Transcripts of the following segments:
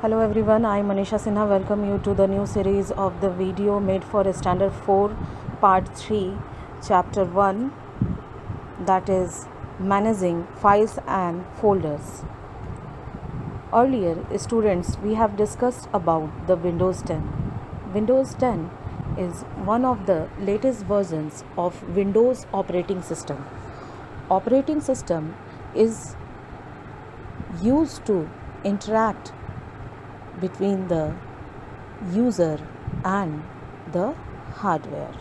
Hello everyone, I am Manisha Sinha. Welcome you to the new series of the video made for Standard 4 Part 3 Chapter 1, that is Managing Files and Folders. Earlier students, we have discussed about the Windows 10. Windows 10 is one of the latest versions of Windows operating system. Operating system is used to interact between the user and the hardware.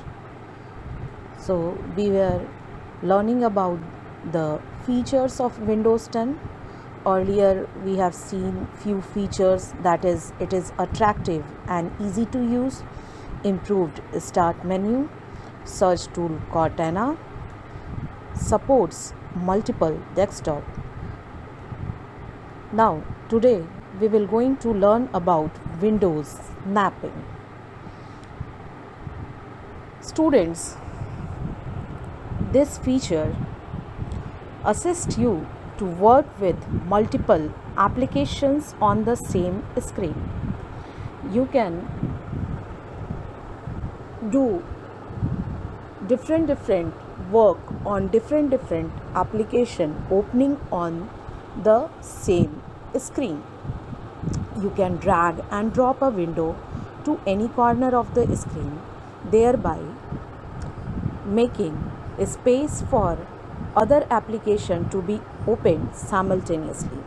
So we were learning about the features of Windows 10. Earlier we have seen few features, that is, it is attractive and easy to use, improved start menu, search tool Cortana, supports multiple desktop. Now today we will going to learn about Windows mapping. Students, this feature assists you to work with multiple applications on the same screen. You can do different work on different application opening on the same screen. You can drag and drop a window to any corner of the screen, thereby making a space for other application to be opened simultaneously.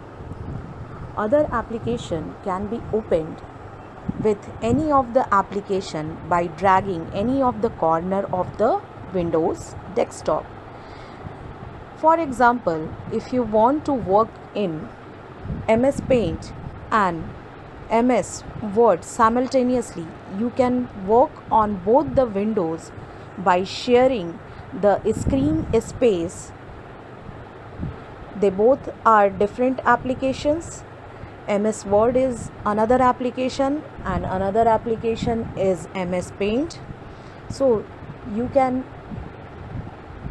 Other application can be opened with any of the application by dragging any of the corner of the Windows desktop. For example, if you want to work in MS Paint and MS Word simultaneously, you can work on both the windows by sharing the screen space. They both are different applications. MS Word is another application and another application is MS Paint. So you can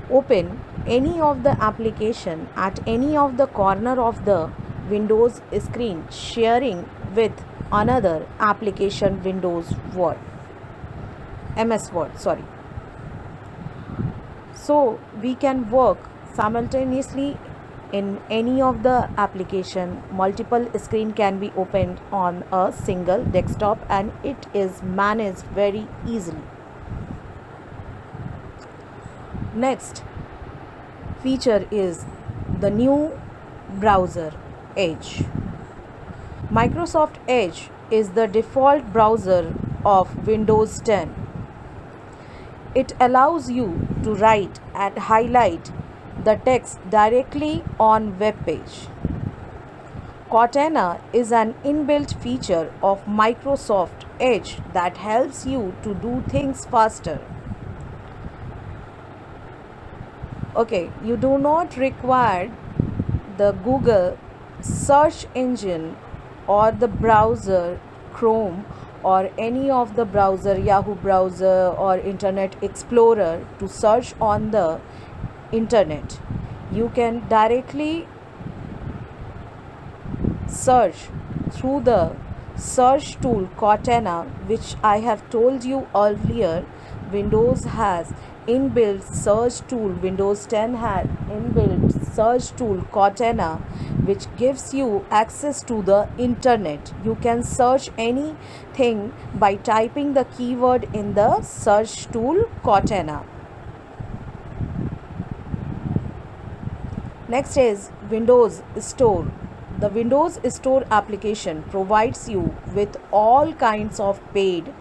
open any of the application at any of the corner of the Windows screen, sharing with another application Windows Word, MS Word, sorry. So we can work simultaneously in any of the application. Multiple screen can be opened on a single desktop and it is managed very easily. Next feature is the new browser Edge. Microsoft Edge is the default browser of Windows 10. It allows you to write and highlight the text directly on web page. Cortana is an inbuilt feature of Microsoft Edge that helps you to do things faster. Okay, you do not require the Google search engine or the browser Chrome or any of the browser, Yahoo browser or Internet Explorer, to search on the internet. You can directly search through the search tool Cortana, which I have told you earlier. Windows has inbuilt search tool. Windows 10 had inbuilt search tool Cortana, which gives you access to the internet. You can search anything by typing the keyword in the search tool Cortana. Next is Windows Store. The Windows Store application provides you with all kinds of paid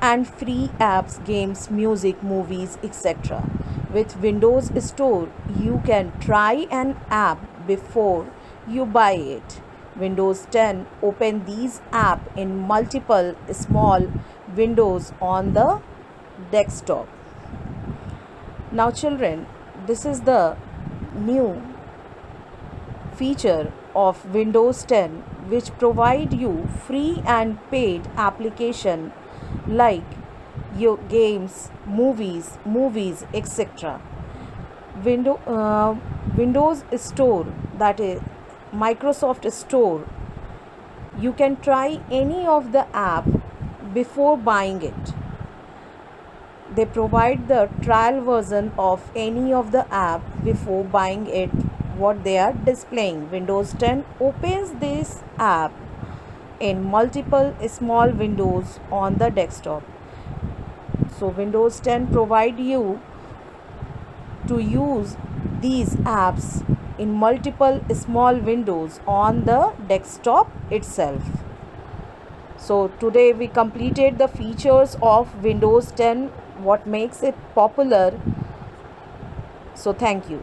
and free apps, games, music, movies, etc. With Windows Store, you can try an app before you buy it. Windows 10 open these apps in multiple small windows on the desktop. Now children, this is the new feature of Windows 10 which provide you free and paid application like your games, movies, etc. Windows Store, that is Microsoft Store, You can try any of the app before buying it. They provide the trial version of any of the app before buying it. What they are displaying, Windows 10 opens this app in multiple small windows on the desktop. So Windows 10 provide you to use these apps in multiple small windows on the desktop itself. So today we completed the features of Windows 10, what makes it popular. So thank you.